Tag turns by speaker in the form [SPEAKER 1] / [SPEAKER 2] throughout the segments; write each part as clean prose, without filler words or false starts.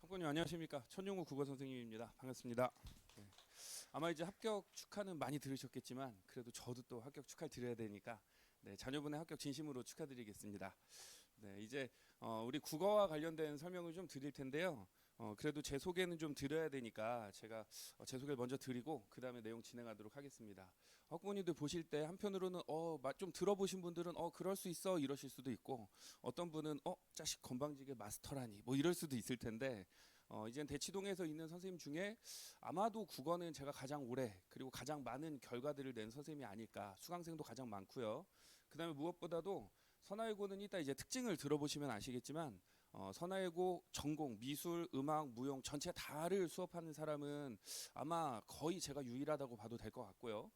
[SPEAKER 1] 학부모님 안녕하십니까. 천용우 국어 선생님입니다. 반갑습니다. 네. 아마 이제 합격 축하는 많이 들으셨겠지만 그래도 저도 또 합격 축하를 드려야 되니까 네, 자녀분의 합격 진심으로 축하드리겠습니다. 네, 이제 우리 국어와 관련된 설명을 좀 드릴 텐데요. 그래도 제 소개는 좀 드려야 되니까 제가 제 소개를 먼저 드리고 그 다음에 내용 진행하도록 하겠습니다. 학부모님들 보실 때 한편으로는 좀 들어보신 분들은 그럴 수 있어 이러실 수도 있고 어떤 분은 자식 건방지게 마스터라니 뭐 이럴 수도 있을 텐데 이젠 대치동에서 있는 선생님 중에 아마도 국어는 제가 가장 오래 그리고 가장 많은 결과들을 낸 선생님이 아닐까. 수강생도 가장 많고요. 그 다음에 무엇보다도 선화외고는 이따 이제 특징을 들어보시면 아시겠지만 선화외고 전공 미술, 음악, 무용 전체 다를 수업하는 사람은 아마 거의 제가 유일하다고 봐도 될 것 같고요.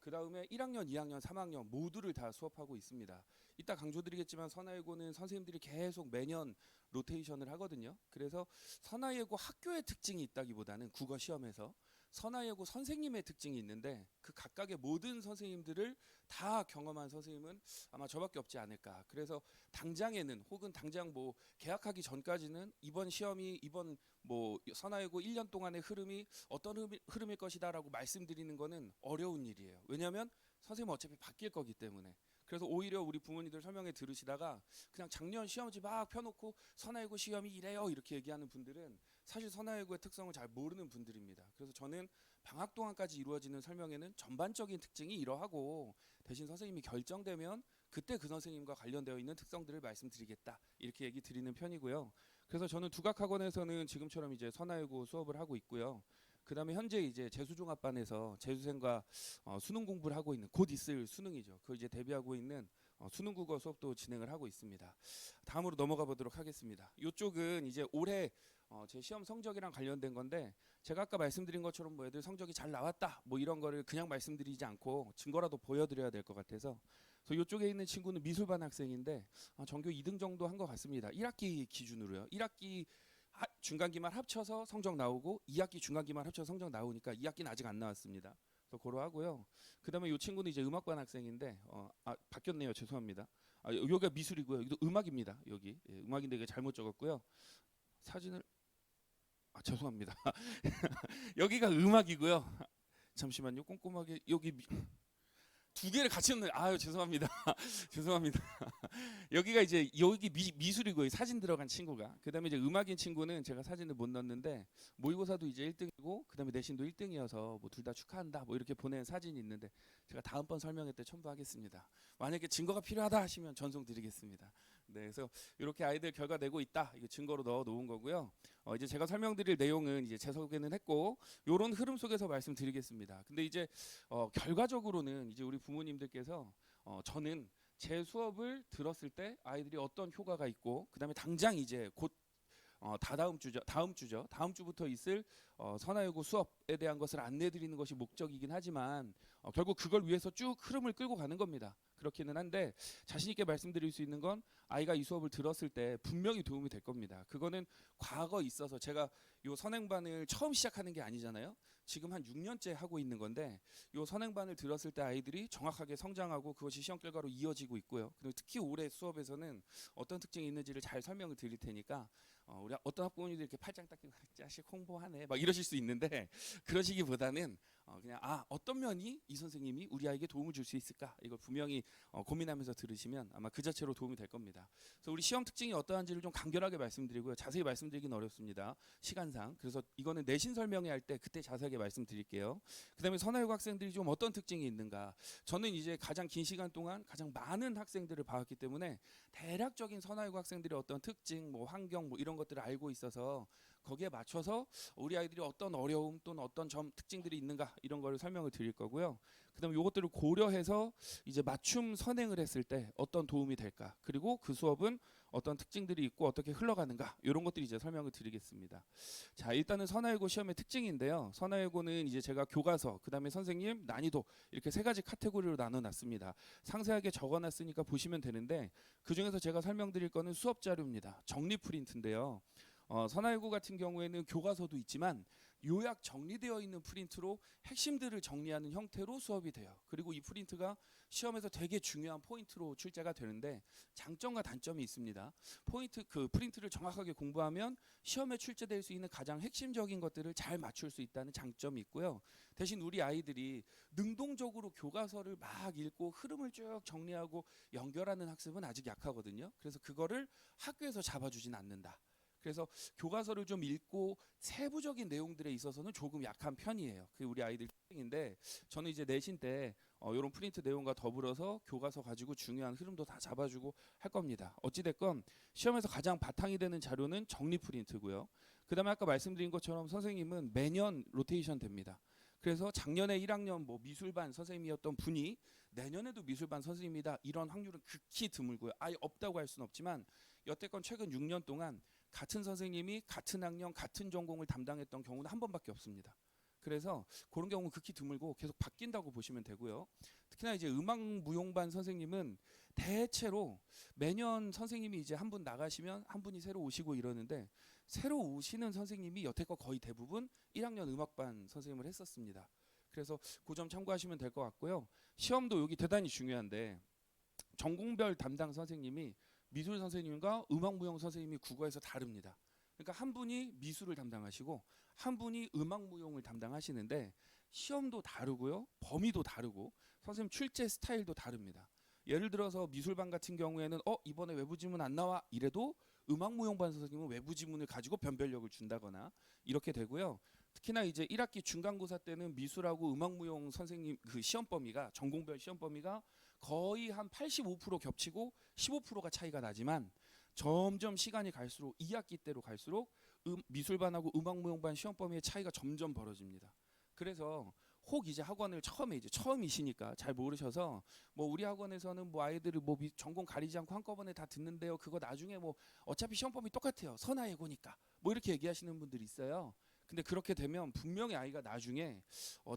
[SPEAKER 1] 그 다음에 1학년, 2학년, 3학년 모두를 다 수업하고 있습니다. 이따 강조드리겠지만 선화외고는 선생님들이 계속 매년 로테이션을 하거든요. 그래서 선화외고 학교의 특징이 있다기보다는 국어 시험에서 선화외고 선생님의 특징이 있는데 그 각각의 모든 선생님들을 다 경험한 선생님은 아마 저밖에 없지 않을까. 그래서 당장에는 혹은 당장 뭐 개학하기 전까지는 이번 시험이 이번 뭐 선화외고 1년 동안의 흐름이 어떤 흐름일 것이다라고 말씀드리는 거는 어려운 일이에요. 왜냐하면 선생님은 어차피 바뀔 거기 때문에. 그래서 오히려 우리 부모님들 설명회 들으시다가 그냥 작년 시험지 막 펴놓고 선화외고 시험이 이래요 이렇게 얘기하는 분들은 사실 선화외고의 특성을 잘 모르는 분들입니다. 그래서 저는 방학 동안까지 이루어지는 설명회는 전반적인 특징이 이러하고 대신 선생님이 결정되면 그때 그 선생님과 관련되어 있는 특성들을 말씀드리겠다 이렇게 얘기 드리는 편이고요. 그래서 저는 두각학원에서는 지금처럼 이제 선화외고 수업을 하고 있고요. 그 다음에 현재 이제 재수종합반에서 재수생과 수능 공부를 하고 있는 곧 있을 수능이죠. 그걸 이제 대비하고 있는 수능국어 수업도 진행을 하고 있습니다. 다음으로 넘어가 보도록 하겠습니다. 이쪽은 이제 올해 제 시험 성적이랑 관련된 건데 제가 아까 말씀드린 것처럼 뭐 애들 성적이 잘 나왔다 뭐 이런 거를 그냥 말씀드리지 않고 증거라도 보여드려야 될 것 같아서 그래서 이쪽에 있는 친구는 미술반 학생인데 전교 2등 정도 한 것 같습니다. 1학기 기준으로요. 1학기 중간기말 합쳐서 성적 나오고 2학기 중간기말 합쳐서 성적 나오니까 2학기는 아직 안 나왔습니다. 그래서 고로 하고요. 그다음에 이 친구는 이제 음악반 학생인데 바뀌었네요. 죄송합니다. 여기가 미술이고요. 여기도 음악입니다. 여기 음악인데 이게 잘못 적었고요. 사진을 죄송합니다. 여기가 음악이고요. 잠시만요. 꼼꼼하게 여기 두 개를 같이 넣는 아유 죄송합니다. 죄송합니다. 여기가 이제 여기 미술이고 사진 들어간 친구가 그다음에 이제 음악인 친구는 제가 사진을 못 넣었는데 모의고사도 이제 1등이고 그다음에 내신도 1등이어서 뭐 둘 다 축하한다 뭐 이렇게 보낸 사진이 있는데 제가 다음번 설명회 때 첨부하겠습니다. 만약에 증거가 필요하다 하시면 전송 드리겠습니다. 네, 그래서 이렇게 아이들 결과 내고 있다 이거 증거로 넣어 놓은 거고요. 이제 제가 설명드릴 내용은 이제 제 소개는 했고 요런 흐름 속에서 말씀드리겠습니다. 근데 이제 결과적으로는 이제 우리 부모님들께서 저는 제 수업을 들었을 때 아이들이 어떤 효과가 있고 그다음에 당장 이제 곧 다음 주부터 있을 선화외고 수업에 대한 것을 안내드리는 것이 목적이긴 하지만 결국 그걸 위해서 쭉 흐름을 끌고 가는 겁니다. 그렇기는 한데 자신 있게 말씀드릴 수 있는 건 아이가 이 수업을 들었을 때 분명히 도움이 될 겁니다. 그거는 과거 있어서 제가 요 선행반을 처음 시작하는 게 아니잖아요. 지금 한 6년째 하고 있는 건데 요 선행반을 들었을 때 아이들이 정확하게 성장하고 그것이 시험 결과로 이어지고 있고요. 그리고 특히 올해 수업에서는 어떤 특징이 있는지를 잘 설명을 드릴 테니까 우리 어떤 학부모님들 이렇게 팔짱 닦이고 자식 홍보하네 막 이러실 수 있는데 그러시기보다는 그냥 어떤 면이 이 선생님이 우리 아이에게 도움을 줄 수 있을까 이걸 분명히 고민하면서 들으시면 아마 그 자체로 도움이 될 겁니다. 그래서 우리 시험 특징이 어떠한지를 좀 간결하게 말씀드리고요. 자세히 말씀드리긴 어렵습니다. 시간상. 그래서 이거는 내신 설명회 할 때 그때 자세하게 말씀드릴게요. 그다음에 선화외고 학생들이 좀 어떤 특징이 있는가. 저는 이제 가장 긴 시간 동안 가장 많은 학생들을 봐왔기 때문에 대략적인 선화외고 학생들의 어떤 특징, 뭐 환경, 뭐 이런 것들을 알고 있어서 거기에 맞춰서 우리 아이들이 어떤 어려움 또는 어떤 점 특징들이 있는가 이런 거를 설명을 드릴 거고요. 그다음에 이것들을 고려해서 이제 맞춤 선행을 했을 때 어떤 도움이 될까. 그리고 그 수업은 어떤 특징들이 있고 어떻게 흘러가는가 이런 것들이 이제 설명을 드리겠습니다. 자, 일단은 선화외고 시험의 특징인데요. 선화외고는 이제 제가 교과서, 그다음에 선생님, 난이도 이렇게 세 가지 카테고리로 나눠놨습니다. 상세하게 적어놨으니까 보시면 되는데 그 중에서 제가 설명드릴 거는 수업 자료입니다. 정리 프린트인데요. 선화여고 같은 경우에는 교과서도 있지만 요약 정리되어 있는 프린트로 핵심들을 정리하는 형태로 수업이 돼요. 그리고 이 프린트가 시험에서 되게 중요한 포인트로 출제가 되는데 장점과 단점이 있습니다. 그 프린트를 정확하게 공부하면 시험에 출제될 수 있는 가장 핵심적인 것들을 잘 맞출 수 있다는 장점이 있고요. 대신 우리 아이들이 능동적으로 교과서를 막 읽고 흐름을 쭉 정리하고 연결하는 학습은 아직 약하거든요. 그래서 그거를 학교에서 잡아주진 않는다. 그래서 교과서를 좀 읽고 세부적인 내용들에 있어서는 조금 약한 편이에요. 그게 우리 아이들 특징인데 저는 이제 내신 때 이런 프린트 내용과 더불어서 교과서 가지고 중요한 흐름도 다 잡아주고 할 겁니다. 어찌됐건 시험에서 가장 바탕이 되는 자료는 정리 프린트고요. 그 다음에 아까 말씀드린 것처럼 선생님은 매년 로테이션 됩니다. 그래서 작년에 1학년 뭐 미술반 선생님이었던 분이 내년에도 미술반 선생님이다 이런 확률은 극히 드물고요. 아예 없다고 할 수는 없지만 여태껏 최근 6년 동안 같은 선생님이 같은 학년 같은 전공을 담당했던 경우는 한 번밖에 없습니다. 그래서 그런 경우는 극히 드물고 계속 바뀐다고 보시면 되고요. 특히나 이제 음악무용반 선생님은 대체로 매년 선생님이 이제 한 분 나가시면 한 분이 새로 오시고 이러는데 새로 오시는 선생님이 여태껏 거의 대부분 1학년 음악반 선생님을 했었습니다. 그래서 그 점 참고하시면 될 것 같고요. 시험도 여기 대단히 중요한데 전공별 담당 선생님이 미술 선생님과 음악무용 선생님이 국어에서 다릅니다. 그러니까 한 분이 미술을 담당하시고 한 분이 음악무용을 담당하시는데 시험도 다르고요. 범위도 다르고 선생님 출제 스타일도 다릅니다. 예를 들어서 미술반 같은 경우에는 이번에 외부 지문 안 나와 이래도 음악무용반 선생님은 외부 지문을 가지고 변별력을 준다거나 이렇게 되고요. 특히나 이제 1학기 중간고사 때는 미술하고 음악무용 선생님 그 시험 범위가 전공별 시험 범위가 거의 한 85% 겹치고 15%가 차이가 나지만 점점 시간이 갈수록 2학기 때로 갈수록 미술반하고 음악무용반 시험 범위의 차이가 점점 벌어집니다. 그래서 혹 이제 학원을 처음이시니까 잘 모르셔서 뭐 우리 학원에서는 뭐 아이들을 뭐 전공 가리지 않고 한꺼번에 다 듣는데요. 그거 나중에 뭐 어차피 시험 범위 똑같아요. 선화예고니까 뭐 이렇게 얘기하시는 분들이 있어요. 근데 그렇게 되면 분명히 아이가 나중에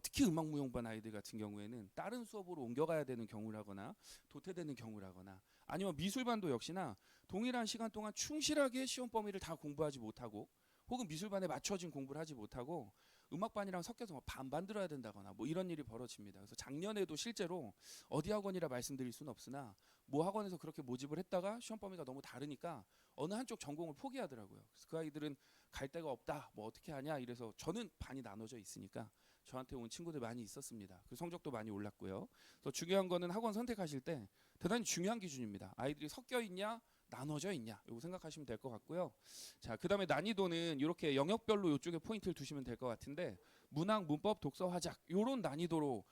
[SPEAKER 1] 특히 음악무용반 아이들 같은 경우에는 다른 수업으로 옮겨가야 되는 경우라거나 도태되는 경우라거나 아니면 미술반도 역시나 동일한 시간 동안 충실하게 시험 범위를 다 공부하지 못하고 혹은 미술반에 맞춰진 공부를 하지 못하고 음악반이랑 섞여서 뭐 반반 들어야 된다거나 뭐 이런 일이 벌어집니다. 그래서 작년에도 실제로 어디 학원이라 말씀드릴 수는 없으나 뭐 학원에서 그렇게 모집을 했다가 시험 범위가 너무 다르니까 어느 한쪽 전공을 포기하더라고요. 그래서 그 아이들은 갈 데가 없다. 뭐 어떻게 하냐 이래서 저는 반이 나눠져 있으니까 저한테 온 친구들 많이 있었습니다. 그 성적도 많이 올랐고요. 또 중요한 거는 학원 선택하실 때 대단히 중요한 기준입니다. 아이들이 섞여 있냐 나눠져 있냐 이거 생각하시면 될 것 같고요. 자, 그다음에 난이도는 이렇게 영역별로 이쪽에 포인트를 두시면 될 것 같은데 문학, 문법, 독서, 화작 이런 난이도로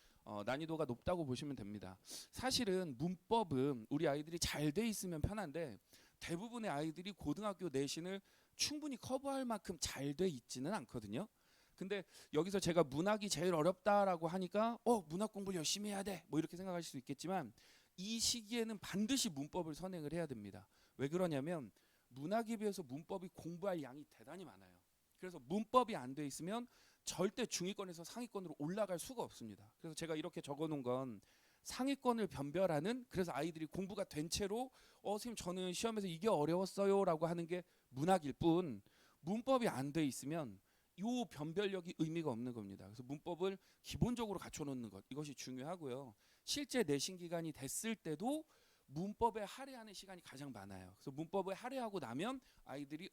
[SPEAKER 1] 난이도가 높다고 보시면 됩니다. 사실은 문법은 우리 아이들이 잘 돼 있으면 편한데 대부분의 아이들이 고등학교 내신을 충분히 커버할 만큼 잘 돼 있지는 않거든요. 근데 여기서 제가 문학이 제일 어렵다라고 하니까 문학 공부를 열심히 해야 돼 뭐 이렇게 생각하실 수 있겠지만 이 시기에는 반드시 문법을 선행을 해야 됩니다. 왜 그러냐면 문학에 비해서 문법이 공부할 양이 대단히 많아요. 그래서 문법이 안 돼 있으면 절대 중위권에서 상위권으로 올라갈 수가 없습니다. 그래서 제가 이렇게 적어놓은 건 상위권을 변별하는 그래서 아이들이 공부가 된 채로 선생님 저는 시험에서 이게 어려웠어요 라고 하는 게 문학일 뿐 문법이 안 돼 있으면 이 변별력이 의미가 없는 겁니다. 그래서 문법을 기본적으로 갖춰놓는 것 이것이 중요하고요. 실제 내신 기간이 됐을 때도 문법에 할애하는 시간이 가장 많아요. 그래서 문법을 할애하고 나면 아이들이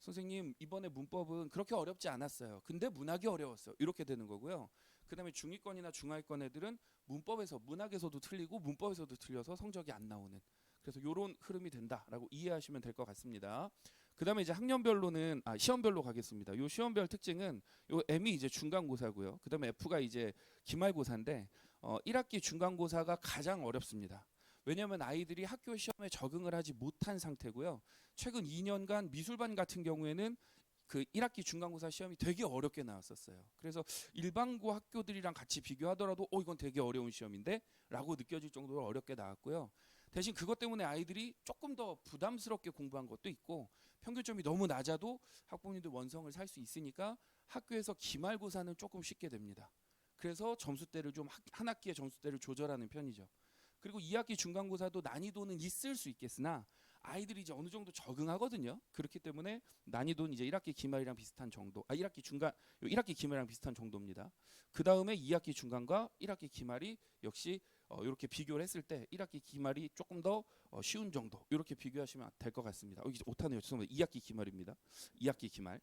[SPEAKER 1] 선생님 이번에 문법은 그렇게 어렵지 않았어요. 근데 문학이 어려웠어요. 이렇게 되는 거고요. 그 다음에 중위권이나 중하위권 애들은 문법에서 문학에서도 틀리고 문법에서도 틀려서 성적이 안 나오는 그래서 이런 흐름이 된다라고 이해하시면 될 것 같습니다. 그 다음에 이제 학년별로는 시험별로 가겠습니다. 요 시험별 특징은 요 M이 이제 중간고사고요. 그 다음에 F가 이제 기말고사인데 1학기 중간고사가 가장 어렵습니다. 왜냐하면 아이들이 학교 시험에 적응을 하지 못한 상태고요. 최근 2년간 미술반 같은 경우에는 그 1학기 중간고사 시험이 되게 어렵게 나왔었어요. 그래서 일반고 학교들이랑 같이 비교하더라도 이건 되게 어려운 시험인데 라고 느껴질 정도로 어렵게 나왔고요. 대신 그것 때문에 아이들이 조금 더 부담스럽게 공부한 것도 있고 평균점이 너무 낮아도 학부모님들 원성을 살 수 있으니까 학교에서 기말고사는 조금 쉽게 됩니다. 그래서 점수대를 좀 한 학기의 점수대를 조절하는 편이죠. 그리고 2학기 중간고사도 난이도는 있을 수 있겠으나 아이들이 이제 어느 정도 적응하거든요. 그렇기 때문에 난이도는 이제 1학기 기말이랑 비슷한 정도, 1학기 중간, 1학기 기말이랑 비슷한 정도입니다. 그 다음에 2학기 중간과 1학기 기말이 역시 이렇게 비교를 했을 때 1학기 기말이 조금 더 쉬운 정도, 이렇게 비교하시면 될 것 같습니다. 이제 오타네요. 죄송합니다. 2학기 기말입니다. 2학기 기말.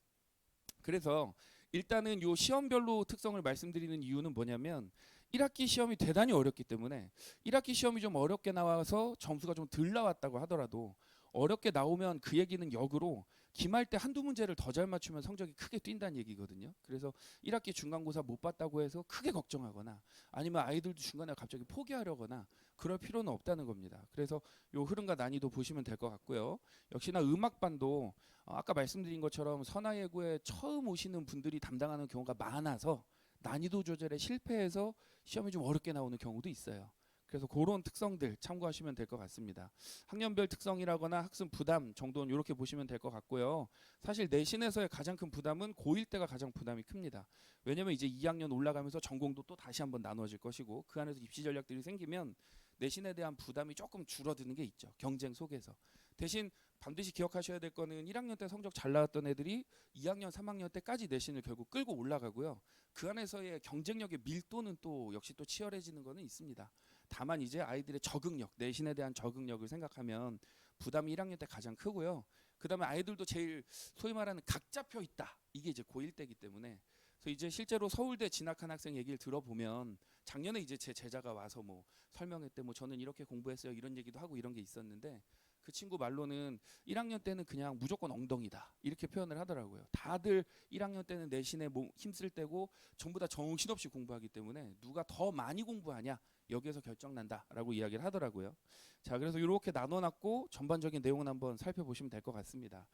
[SPEAKER 1] 그래서 일단은 요 시험별로 특성을 말씀드리는 이유는 뭐냐면 1학기 시험이 대단히 어렵기 때문에 1학기 시험이 좀 어렵게 나와서 점수가 좀 덜 나왔다고 하더라도 어렵게 나오면 그 얘기는 역으로 기말 때 한두 문제를 더 잘 맞추면 성적이 크게 뛴다는 얘기거든요. 그래서 1학기 중간고사 못 봤다고 해서 크게 걱정하거나 아니면 아이들도 중간에 갑자기 포기하려거나 그럴 필요는 없다는 겁니다. 그래서 요 흐름과 난이도 보시면 될 것 같고요. 역시나 음악반도 아까 말씀드린 것처럼 선화예고에 처음 오시는 분들이 담당하는 경우가 많아서 난이도 조절에 실패해서 시험이 좀 어렵게 나오는 경우도 있어요. 그래서 그런 특성들 참고하시면 될 것 같습니다. 학년별 특성이라거나 학습 부담 정도는 이렇게 보시면 될 것 같고요. 사실 내신에서의 가장 큰 부담은 고1 때가 가장 부담이 큽니다. 왜냐면 이제 2학년 올라가면서 전공도 또 다시 한번 나눠질 것이고 그 안에서 입시 전략들이 생기면 내신에 대한 부담이 조금 줄어드는 게 있죠. 경쟁 속에서. 대신 반드시 기억하셔야 될 거는 1학년 때 성적 잘 나왔던 애들이 2학년, 3학년 때까지 내신을 결국 끌고 올라가고요. 그 안에서의 경쟁력의 밀도는 또 역시 또 치열해지는 거는 있습니다. 다만 이제 아이들의 적응력, 내신에 대한 적응력을 생각하면 부담이 1학년 때 가장 크고요. 그다음에 아이들도 제일 소위 말하는 각 잡혀 있다. 이게 이제 고1 때이기 때문에 그래서 이제 실제로 서울대 진학한 학생 얘기를 들어보면 작년에 이제 제 제자가 와서 뭐 설명회 때 뭐 저는 이렇게 공부했어요 이런 얘기도 하고 이런 게 있었는데 그 친구 말로는 1학년 때는 그냥 무조건 엉덩이다 이렇게 표현을 하더라고요. 다들 1학년 때는 내신에 힘쓸 때고 전부 다 정신없이 공부하기 때문에 누가 더 많이 공부하냐 여기에서 결정난다라고 이야기를 하더라고요. 자, 그래서 이렇게 나눠놨고 전반적인 내용은 한번 살펴보시면 될 것 같습니다.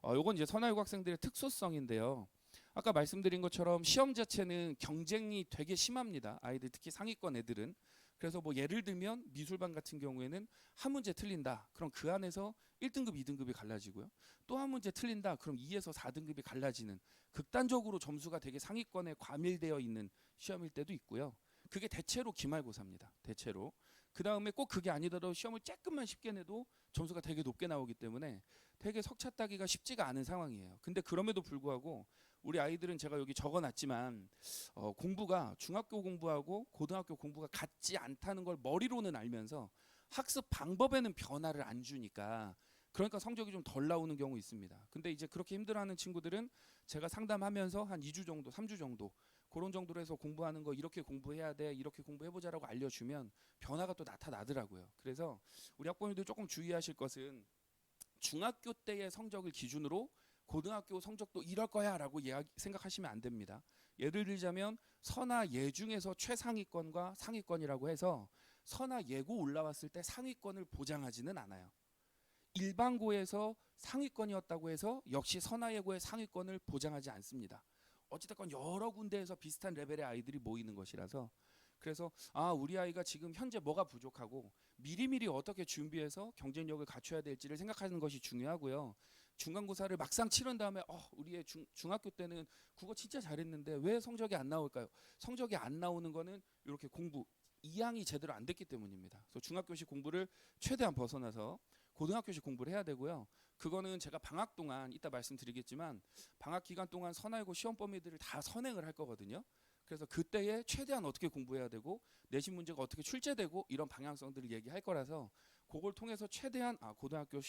[SPEAKER 1] 요건 이제 선화예고 학생들의 특수성인데요. 아까 말씀드린 것처럼 시험 자체는 경쟁이 되게 심합니다. 아이들 특히 상위권 애들은. 그래서 뭐 예를 들면 미술반 같은 경우에는 한 문제 틀린다. 그럼 그 안에서 1등급, 2등급이 갈라지고요. 또 한 문제 틀린다. 그럼 2에서 4등급이 갈라지는 극단적으로 점수가 되게 상위권에 과밀되어 있는 시험일 때도 있고요. 그게 대체로 기말고사입니다. 대체로. 그 다음에 꼭 그게 아니더라도 시험을 조금만 쉽게 내도 점수가 되게 높게 나오기 때문에 되게 석차 따기가 쉽지가 않은 상황이에요. 근데 그럼에도 불구하고 우리 아이들은 제가 여기 적어놨지만 공부가 중학교 공부하고 고등학교 공부가 같지 않다는 걸 머리로는 알면서 학습 방법에는 변화를 안 주니까 그러니까 성적이 좀 덜 나오는 경우 있습니다. 근데 이제 그렇게 힘들어하는 친구들은 제가 상담하면서 한 2주 정도, 3주 정도 그런 정도로 해서 공부하는 거 이렇게 공부해야 돼, 이렇게 공부해보자라고 알려주면 변화가 또 나타나더라고요. 그래서 우리 학부모님들 조금 주의하실 것은 중학교 때의 성적을 기준으로 고등학교 성적도 이럴 거야라고 생각하시면 안 됩니다. 예를 들자면 선화 예 중에서 최상위권과 상위권이라고 해서 선화 예고 올라왔을 때 상위권을 보장하지는 않아요. 일반고에서 상위권이었다고 해서 역시 선화 예고의 상위권을 보장하지 않습니다. 어찌됐건 여러 군데에서 비슷한 레벨의 아이들이 모이는 것이라서 그래서 우리 아이가 지금 현재 뭐가 부족하고 미리미리 어떻게 준비해서 경쟁력을 갖춰야 될지를 생각하는 것이 중요하고요. 중간고사를 막상 치른 다음에 우리 애 중학교 때는 국어 진짜 잘했는데 왜 성적이 안 나올까요? 성적이 안 나오는 거는 이렇게 공부 이양이 제대로 안 됐기 때문입니다. 그래서 중학교식 공부를 최대한 벗어나서 고등학교식 공부를 해야 되고요. 그거는 제가 방학 동안 이따 말씀드리겠지만 방학 기간 동안 선화예고 시험 범위들을 다 선행을 할 거거든요. 그래서 그때에 최대한 어떻게 공부해야 되고 내신 문제가 어떻게 출제되고 이런 방향성들을 얘기할 거라서 그걸 통해서 최대한 고등학교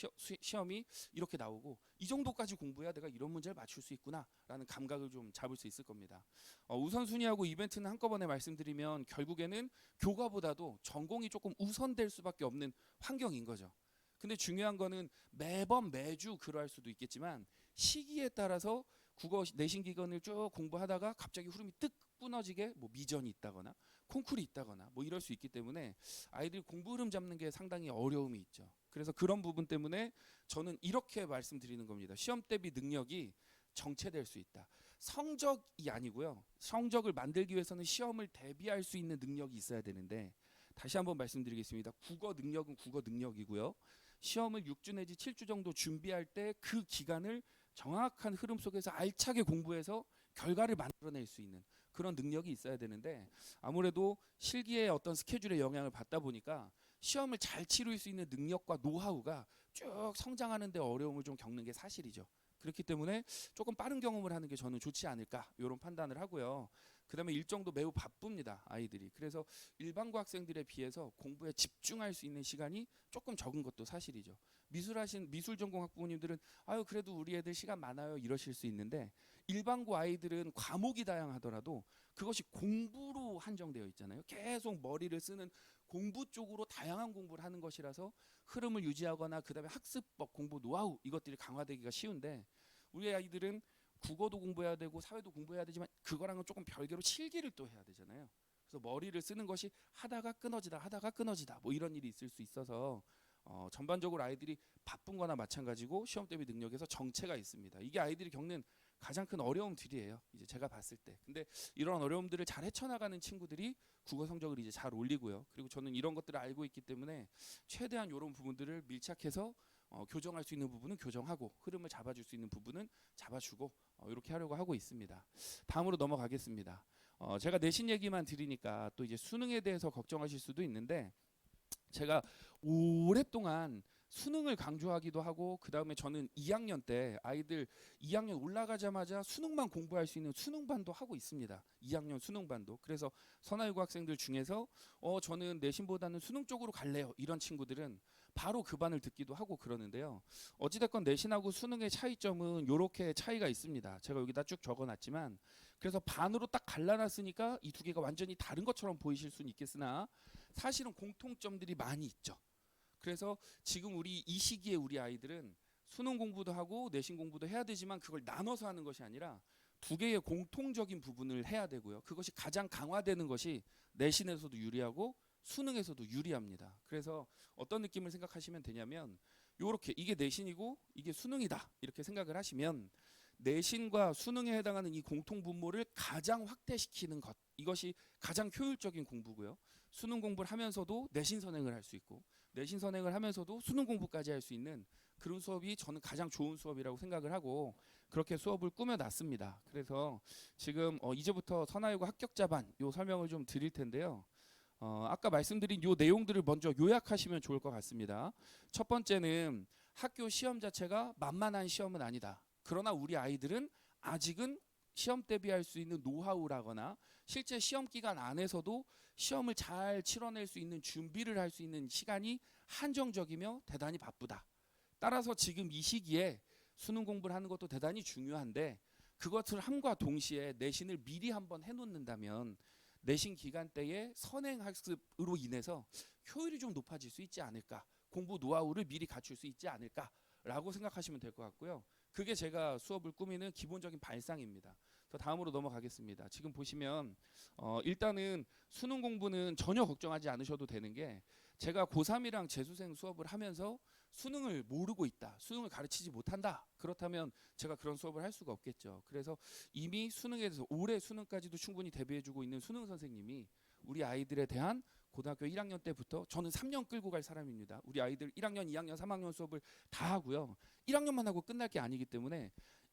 [SPEAKER 1] 시험이 이렇게 나오고 이 정도까지 공부해야 내가 이런 문제를 맞출 수 있구나라는 감각을 좀 잡을 수 있을 겁니다. 우선순위하고 이벤트는 한꺼번에 말씀드리면 결국에는 교과보다도 전공이 조금 우선될 수밖에 없는 환경인 거죠. 근데 중요한 거는 매번 매주 그러할 수도 있겠지만 시기에 따라서 국어 내신 기간을 쭉 공부하다가 갑자기 흐름이 뜩 끊어지게 뭐 미전이 있다거나 콩쿨이 있다거나 뭐 이럴 수 있기 때문에 아이들 공부 흐름 잡는 게 상당히 어려움이 있죠. 그래서 그런 부분 때문에 저는 이렇게 말씀드리는 겁니다. 시험 대비 능력이 정체될 수 있다. 성적이 아니고요. 성적을 만들기 위해서는 시험을 대비할 수 있는 능력이 있어야 되는데 다시 한번 말씀드리겠습니다. 국어 능력은 국어 능력이고요. 시험을 6주 내지 7주 정도 준비할 때 그 기간을 정확한 흐름 속에서 알차게 공부해서 결과를 만들어낼 수 있는 그런 능력이 있어야 되는데 아무래도 실기의 어떤 스케줄의 영향을 받다 보니까 시험을 잘 치를 수 있는 능력과 노하우가 쭉 성장하는 데 어려움을 좀 겪는 게 사실이죠. 그렇기 때문에 조금 빠른 경험을 하는 게 저는 좋지 않을까 이런 판단을 하고요. 그다음에 일정도 매우 바쁩니다, 아이들이. 그래서 일반고 학생들에 비해서 공부에 집중할 수 있는 시간이 조금 적은 것도 사실이죠. 미술 전공 학부모님들은 아유 그래도 우리 애들 시간 많아요 이러실 수 있는데, 일반고 아이들은 과목이 다양하더라도 그것이 공부로 한정되어 있잖아요. 계속 머리를 쓰는 공부 쪽으로 다양한 공부를 하는 것이라서 흐름을 유지하거나 그다음에 학습법, 공부 노하우 이것들이 강화되기가 쉬운데, 우리 아이들은 국어도 공부해야 되고 사회도 공부해야 되지만 그거랑은 조금 별개로 실기를 또 해야 되잖아요. 그래서 머리를 쓰는 것이 하다가 끊어지다 뭐 이런 일이 있을 수 있어서 전반적으로 아이들이 바쁜 거나 마찬가지고 시험 대비 능력에서 정체가 있습니다. 이게 아이들이 겪는 가장 큰 어려움들이에요, 이제 제가 봤을 때. 근데 이런 어려움들을 잘 헤쳐나가는 친구들이 국어 성적을 이제 잘 올리고요. 그리고 저는 이런 것들을 알고 있기 때문에 최대한 이런 부분들을 밀착해서 교정할 수 있는 부분은 교정하고 흐름을 잡아줄 수 있는 부분은 잡아주고 이렇게 하려고 하고 있습니다. 다음으로 넘어가겠습니다. 제가 내신 얘기만 드리니까 또 이제 수능에 대해서 걱정하실 수도 있는데, 제가 오랫동안 수능을 강조하기도 하고, 그 다음에 저는 2학년 때 아이들 2학년 올라가자마자 수능만 공부할 수 있는 수능반도 하고 있습니다. 2학년 수능반도. 그래서 선화유고 학생들 중에서 저는 내신보다는 수능 쪽으로 갈래요 이런 친구들은 바로 그 반을 듣기도 하고 그러는데요. 어찌됐건 내신하고 수능의 차이점은 이렇게 차이가 있습니다. 제가 여기다 쭉 적어놨지만, 그래서 반으로 딱 갈라놨으니까 이 두 개가 완전히 다른 것처럼 보이실 수는 있겠으나 사실은 공통점들이 많이 있죠. 그래서 지금 우리 이 시기에 우리 아이들은 수능 공부도 하고 내신 공부도 해야 되지만 그걸 나눠서 하는 것이 아니라 두 개의 공통적인 부분을 해야 되고요. 그것이 가장 강화되는 것이 내신에서도 유리하고 수능에서도 유리합니다. 그래서 어떤 느낌을 생각하시면 되냐면, 요렇게 이게 내신이고 이게 수능이다 이렇게 생각을 하시면, 내신과 수능에 해당하는 이 공통 분모를 가장 확대시키는 것, 이것이 가장 효율적인 공부고요. 수능 공부를 하면서도 내신 선행을 할 수 있고, 내신 선행을 하면서도 수능 공부까지 할 수 있는 그런 수업이 저는 가장 좋은 수업이라고 생각을 하고 그렇게 수업을 꾸며놨습니다. 그래서 지금 이제부터 선화유고 합격자반 요 설명을 좀 드릴 텐데요. 아까 말씀드린 요 내용들을 먼저 요약하시면 좋을 것 같습니다. 첫 번째는 학교 시험 자체가 만만한 시험은 아니다. 그러나 우리 아이들은 아직은 시험 대비할 수 있는 노하우라거나 실제 시험 기간 안에서도 시험을 잘 치러낼 수 있는 준비를 할 수 있는 시간이 한정적이며 대단히 바쁘다. 따라서 지금 이 시기에 수능 공부를 하는 것도 대단히 중요한데, 그것을 함과 동시에 내신을 미리 한번 해놓는다면 내신 기간 때의 선행 학습으로 인해서 효율이 좀 높아질 수 있지 않을까, 공부 노하우를 미리 갖출 수 있지 않을까라고 생각하시면 될 것 같고요. 그게 제가 수업을 꾸미는 기본적인 발상입니다. 그래서 다음으로 넘어가겠습니다. 지금 보시면 일단은 수능 공부는 전혀 걱정하지 않으셔도 되는 게, 제가 고3이랑 재수생 수업을 하면서 수능을 모르고 있다, 수능을 가르치지 못한다, 그렇다면 제가 그런 수업을 할 수가 없겠죠. 그래서 이미 수능에 대해서 올해 수능까지도 충분히 대비해주고 있는 수능 선생님이 우리 아이들에 대한 고등학교 1학년 때부터, 저는 3년 끌고 갈 사람입니다. 우리 아이들 1학년, 2학년, 3학년 수업을 다 하고요. 1학년만 하고 끝날 게 아니기 때문에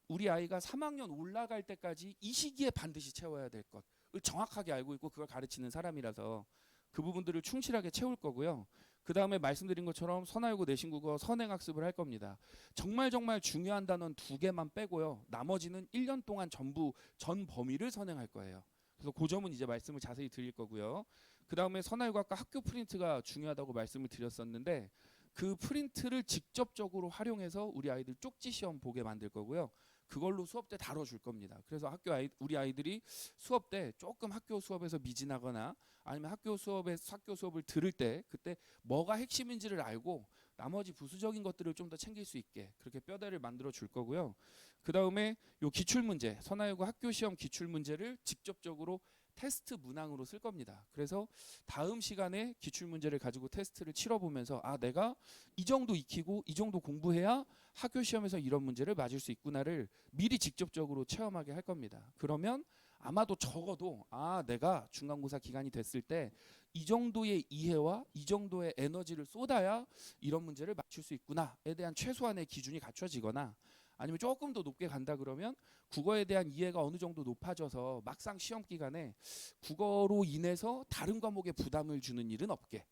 [SPEAKER 1] 우리 아이가 3학년 올라갈 때까지 이 시기에 반드시 채워야 될 것을 정확하게 알고 있고 그걸 가르치는 사람이라서 그 부분들을 충실하게 채울 거고요. 그 다음에 말씀드린 것처럼 선화유고 내신국어 선행학습을 할 겁니다. 정말 중요한 단원 2개만 빼고요. 나머지는 1년 동안 전부 전 범위를 선행할 거예요. 그래서 그 점은 이제 말씀을 자세히 드릴 거고요. 그 다음에 선화유고 아까 학교 프린트가 중요하다고 말씀을 드렸었는데, 그 프린트를 직접적으로 활용해서 우리 아이들 쪽지 시험 보게 만들 거고요. 그걸로 수업 때 다뤄줄 겁니다. 그래서 우리 아이들이 수업 때 조금 학교 수업에서 미진하거나 아니면 학교 수업을 들을 때 그때 뭐가 핵심인지를 알고 나머지 부수적인 것들을 좀 더 챙길 수 있게 그렇게 뼈대를 만들어 줄 거고요. 그 다음에 요 기출문제, 선화유고 학교 시험 기출문제를 직접적으로 테스트 문항으로 쓸 겁니다. 그래서 다음 시간에 기출문제를 가지고 테스트를 치러보면서 내가 이 정도 익히고 이 정도 공부해야 학교 시험에서 이런 문제를 맞을 수 있구나를 미리 직접적으로 체험하게 할 겁니다. 그러면 아마도 적어도 내가 중간고사 기간이 됐을 때 이 정도의 이해와 이 정도의 에너지를 쏟아야 이런 문제를 맞출 수 있구나에 대한 최소한의 기준이 갖춰지거나, 아니면 조금 더 높게 간다 그러면 국어에 대한 이해가 어느 정도 높아져서 막상 시험 기간에 국어로 인해서 다른 과목에 부담을 주는 일은 없게,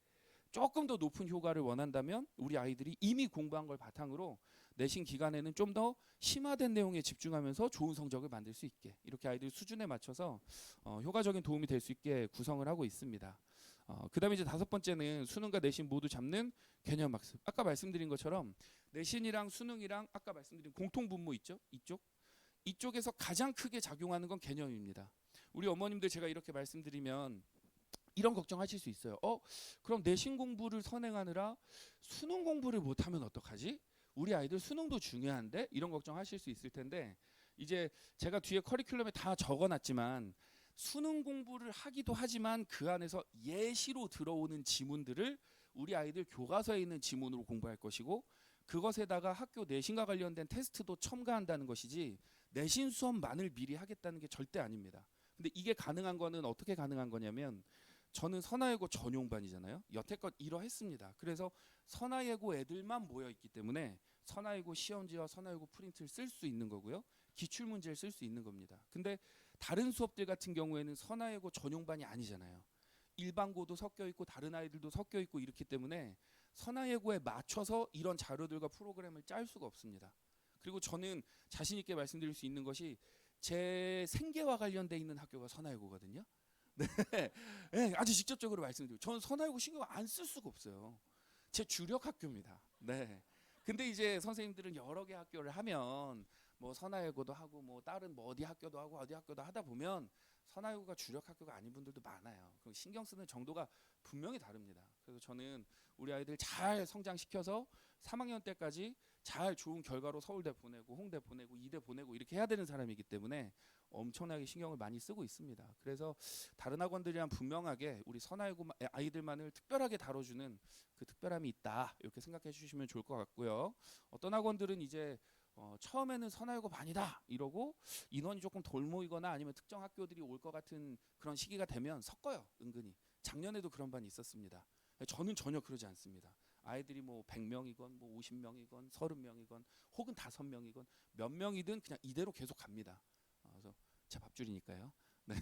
[SPEAKER 1] 조금 더 높은 효과를 원한다면 우리 아이들이 이미 공부한 걸 바탕으로 내신 기간에는 좀 더 심화된 내용에 집중하면서 좋은 성적을 만들 수 있게 이렇게 아이들 수준에 맞춰서 효과적인 도움이 될 수 있게 구성을 하고 있습니다. 그다음에 이제 다섯 번째는 수능과 내신 모두 잡는 개념 학습. 아까 말씀드린 것처럼 내신이랑 수능이랑 아까 말씀드린 공통 분모 있죠? 이쪽에서 가장 크게 작용하는 건 개념입니다. 우리 어머님들 제가 이렇게 말씀드리면 이런 걱정하실 수 있어요. 그럼 내신 공부를 선행하느라 수능 공부를 못하면 어떡하지? 우리 아이들 수능도 중요한데 이런 걱정하실 수 있을 텐데 이제 제가 뒤에 커리큘럼에 다 적어놨지만 수능 공부를 하기도 하지만 그 안에서 예시로 들어오는 지문들을 우리 아이들 교과서에 있는 지문으로 공부할 것이고 그것에다가 학교 내신과 관련된 테스트도 첨가한다는 것이지 내신 수업만을 미리 하겠다는 게 절대 아닙니다. 근데 이게 가능한 거는 어떻게 가능한 거냐면 저는 선화예고 전용반이잖아요. 여태껏 이러했습니다. 그래서 선화예고 애들만 모여 있기 때문에 선화예고 시험지와 선화예고 프린트를 쓸 수 있는 거고요. 기출문제를 쓸 수 있는 겁니다. 근데 다른 수업들 같은 경우에는 선화예고 전용반이 아니잖아요. 일반고도 섞여 있고 다른 아이들도 섞여 있고 이렇기 때문에 선화예고에 맞춰서 이런 자료들과 프로그램을 짤 수가 없습니다. 그리고 저는 자신 있게 말씀드릴 수 있는 것이 제 생계와 관련돼 있는 학교가 선화예고거든요. 네, 네, 아주 직접적으로 말씀드리고 저는 선화예고 신경 안 쓸 수가 없어요. 제 주력 학교입니다. 네. 근데 이제 선생님들은 여러 개 학교를 하면 뭐 선화예고도 하고 뭐 다른 뭐 어디 학교도 하고 어디 학교도 하다 보면 선화예고가 주력 학교가 아닌 분들도 많아요. 그럼 신경 쓰는 정도가 분명히 다릅니다. 그래서 저는 우리 아이들 잘 성장시켜서 3학년 때까지 잘 좋은 결과로 서울대 보내고 홍대 보내고 이대 보내고 이렇게 해야 되는 사람이기 때문에 엄청나게 신경을 많이 쓰고 있습니다. 그래서 다른 학원들이랑 분명하게 우리 선화예고 아이들만을 특별하게 다뤄주는 그 특별함이 있다 이렇게 생각해 주시면 좋을 것 같고요. 어떤 학원들은 이제 처음에는 선화예고 반이다 이러고 인원이 조금 덜 모이거나 아니면 특정 학교들이 올 것 같은 그런 시기가 되면 섞어요. 은근히 작년에도 그런 반이 있었습니다. 저는 전혀 그러지 않습니다. 아이들이 뭐 100명이건 뭐 50명이건 30명이건 혹은 5명이건 몇 명이든 그냥 이대로 계속 갑니다. 그래서 제 밥줄이니까요. 네.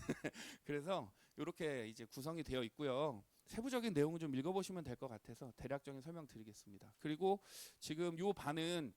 [SPEAKER 1] 그래서 이렇게 이제 구성이 되어 있고요. 세부적인 내용은 좀 읽어보시면 될 것 같아서 대략적인 설명 드리겠습니다. 그리고 지금 요 반은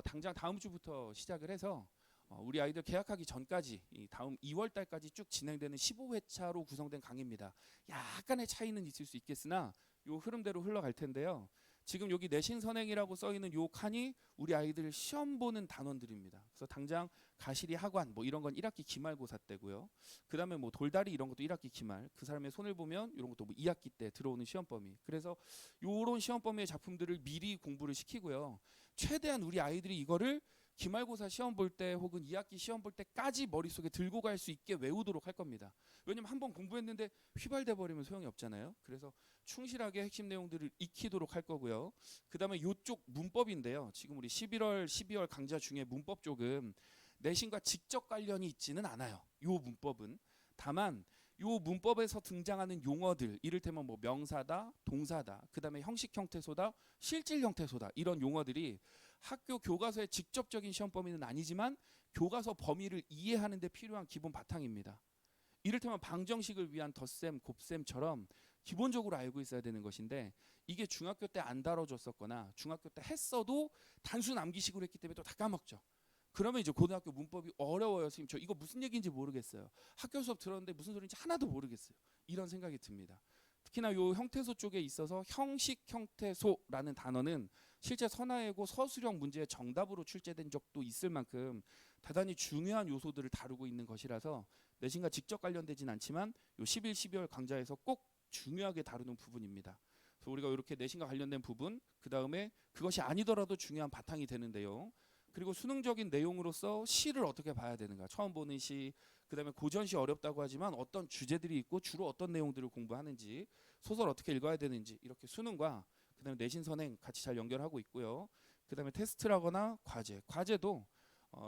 [SPEAKER 1] 당장 다음 주부터 시작을 해서 우리 아이들 개학하기 전까지 이 다음 2월 달까지 쭉 진행되는 15회차로 구성된 강의입니다. 약간의 차이는 있을 수 있겠으나 요 흐름대로 흘러갈 텐데요. 지금 여기 내신 선행이라고 써 있는 요 칸이 우리 아이들 시험 보는 단원들입니다. 그래서 당장 가시리 학원 뭐 이런 건 1학기 기말고사 때고요. 그다음에 뭐 돌다리 이런 것도 1학기 기말. 그 사람의 손을 보면 이런 것도 뭐 2학기 때 들어오는 시험 범위. 그래서 요런 시험 범위의 작품들을 미리 공부를 시키고요. 최대한 우리 아이들이 이거를 기말고사 시험 볼 때 혹은 2학기 시험 볼 때까지 머릿속에 들고 갈 수 있게 외우도록 할 겁니다. 왜냐면 한번 공부했는데 휘발돼 버리면 소용이 없잖아요. 그래서 충실하게 핵심 내용들을 익히도록 할 거고요. 그다음에 요쪽 문법인데요. 지금 우리 11월, 12월 강좌 중에 문법 쪽은 내신과 직접 관련이 있지는 않아요. 요 문법은. 다만 요 문법에서 등장하는 용어들, 이를테면 뭐 명사다, 동사다, 그다음에 형식 형태소다, 실질 형태소다 이런 용어들이 학교 교과서의 직접적인 시험 범위는 아니지만 교과서 범위를 이해하는 데 필요한 기본 바탕입니다. 이를테면 방정식을 위한 덧셈, 곱셈처럼 기본적으로 알고 있어야 되는 것인데 이게 중학교 때 안 다뤄줬었거나 중학교 때 했어도 단순 암기식으로 했기 때문에 또 다 까먹죠. 그러면 이제 고등학교 문법이 어려워요. 선생님 저 이거 무슨 얘기인지 모르겠어요. 학교 수업 들었는데 무슨 소리인지 하나도 모르겠어요. 이런 생각이 듭니다. 특히나 요 형태소 쪽에 있어서 형식 형태소라는 단어는 실제 선화예고 서술형 문제의 정답으로 출제된 적도 있을 만큼 대단히 중요한 요소들을 다루고 있는 것이라서 내신과 직접 관련되진 않지만 요 11, 12월 강좌에서 꼭 중요하게 다루는 부분입니다. 그래서 우리가 이렇게 내신과 관련된 부분, 그 다음에 그것이 아니더라도 중요한 바탕이 되는 내용, 그리고 수능적인 내용으로서 시를 어떻게 봐야 되는가, 처음 보는 시, 그 다음에 고전시 어렵다고 하지만 어떤 주제들이 있고 주로 어떤 내용들을 공부하는지, 소설 어떻게 읽어야 되는지 이렇게 수능과 그 다음에 내신 선행 같이 잘 연결하고 있고요. 그 다음에 테스트라거나 과제도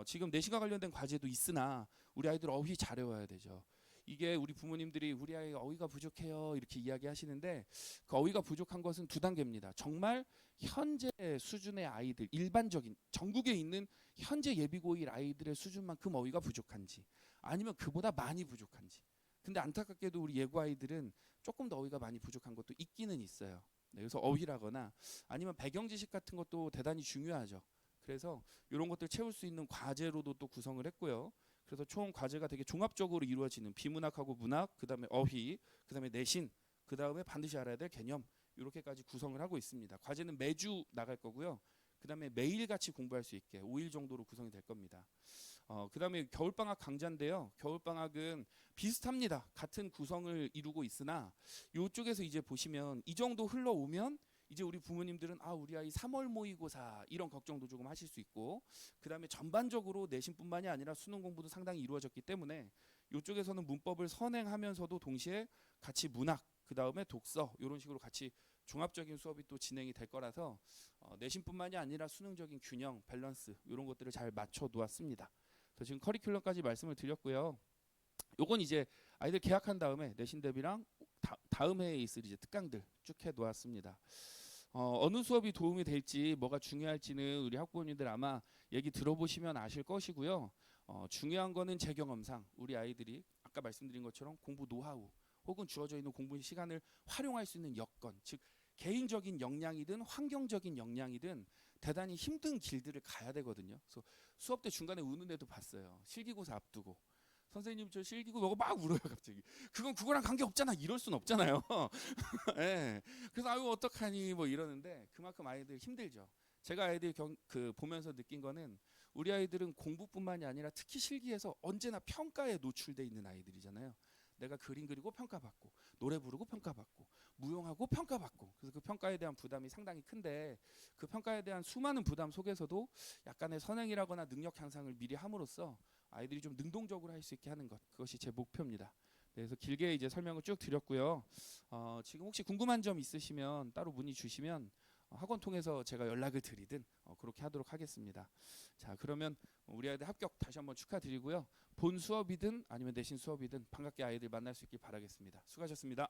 [SPEAKER 1] 지금 내신과 관련된 과제도 있으나 우리 아이들 어휘 잘 외워야 되죠. 이게 우리 부모님들이 우리 아이 어휘가 부족해요 이렇게 이야기하시는데 그 어휘가 부족한 것은 두 단계입니다. 정말 현재 수준의 아이들, 일반적인 전국에 있는 현재 예비고1 아이들의 수준만큼 어휘가 부족한지 아니면 그보다 많이 부족한지. 근데 안타깝게도 우리 예고 아이들은 조금 더 어휘가 많이 부족한 것도 있기는 있어요. 네, 그래서 어휘라거나 아니면 배경 지식 같은 것도 대단히 중요하죠. 그래서 이런 것들 채울 수 있는 과제로도 또 구성을 했고요. 그래서 총 과제가 되게 종합적으로 이루어지는 비문학하고 문학, 그다음에 어휘, 그다음에 내신, 그다음에 반드시 알아야 될 개념 이렇게까지 구성을 하고 있습니다. 과제는 매주 나갈 거고요. 그다음에 매일 같이 공부할 수 있게 5일 정도로 구성이 될 겁니다. 그다음에 겨울방학 강좌인데요. 겨울방학은 비슷합니다. 같은 구성을 이루고 있으나 이쪽에서 이제 보시면 이 정도 흘러오면 이제 우리 부모님들은 우리 아이 3월 모의고사 이런 걱정도 조금 하실 수 있고, 그다음에 전반적으로 내신뿐만이 아니라 수능 공부도 상당히 이루어졌기 때문에 이쪽에서는 문법을 선행하면서도 동시에 같이 문학, 그다음에 독서 이런 식으로 같이 종합적인 수업이 또 진행이 될 거라서 내신뿐만이 아니라 수능적인 균형, 밸런스 이런 것들을 잘 맞춰 놓았습니다. 그래서 지금 커리큘럼까지 말씀을 드렸고요. 요건 이제 아이들 개학한 다음에 내신 대비랑 다음 해에 있을 이제 특강들 쭉 해 놓았습니다. 어느 수업이 도움이 될지 뭐가 중요할지는 우리 학부모님들 아마 얘기 들어보시면 아실 것이고요. 중요한 거는 제 경험상 우리 아이들이 아까 말씀드린 것처럼 공부 노하우 혹은 주어져 있는 공부 시간을 활용할 수 있는 여건, 즉 개인적인 역량이든 환경적인 역량이든 대단히 힘든 길들을 가야 되거든요. 그래서 수업 때 중간에 우는 애도 봤어요. 실기고사 앞두고 선생님 저 실기고 막 울어요 갑자기. 그건 그거랑 관계 없잖아. 이럴 순 없잖아요. 예. 그래서 아유 어떡하니 뭐 이러는데 그만큼 아이들 힘들죠. 제가 아이들 보면서 느낀 거는 우리 아이들은 공부뿐만이 아니라 특히 실기에서 언제나 평가에 노출돼 있는 아이들이잖아요. 내가 그림 그리고 평가받고 노래 부르고 평가받고 무용하고 평가받고, 그래서 그 평가에 대한 부담이 상당히 큰데 그 평가에 대한 수많은 부담 속에서도 약간의 선행이라거나 능력 향상을 미리 함으로써 아이들이 좀 능동적으로 할 수 있게 하는 것, 그것이 제 목표입니다. 그래서 길게 이제 설명을 쭉 드렸고요. 지금 혹시 궁금한 점 있으시면 따로 문의 주시면 학원 통해서 제가 연락을 드리든 그렇게 하도록 하겠습니다. 자, 그러면 우리 아이들 합격 다시 한번 축하드리고요. 본 수업이든 아니면 내신 수업이든 반갑게 아이들 만날 수 있길 바라겠습니다. 수고하셨습니다.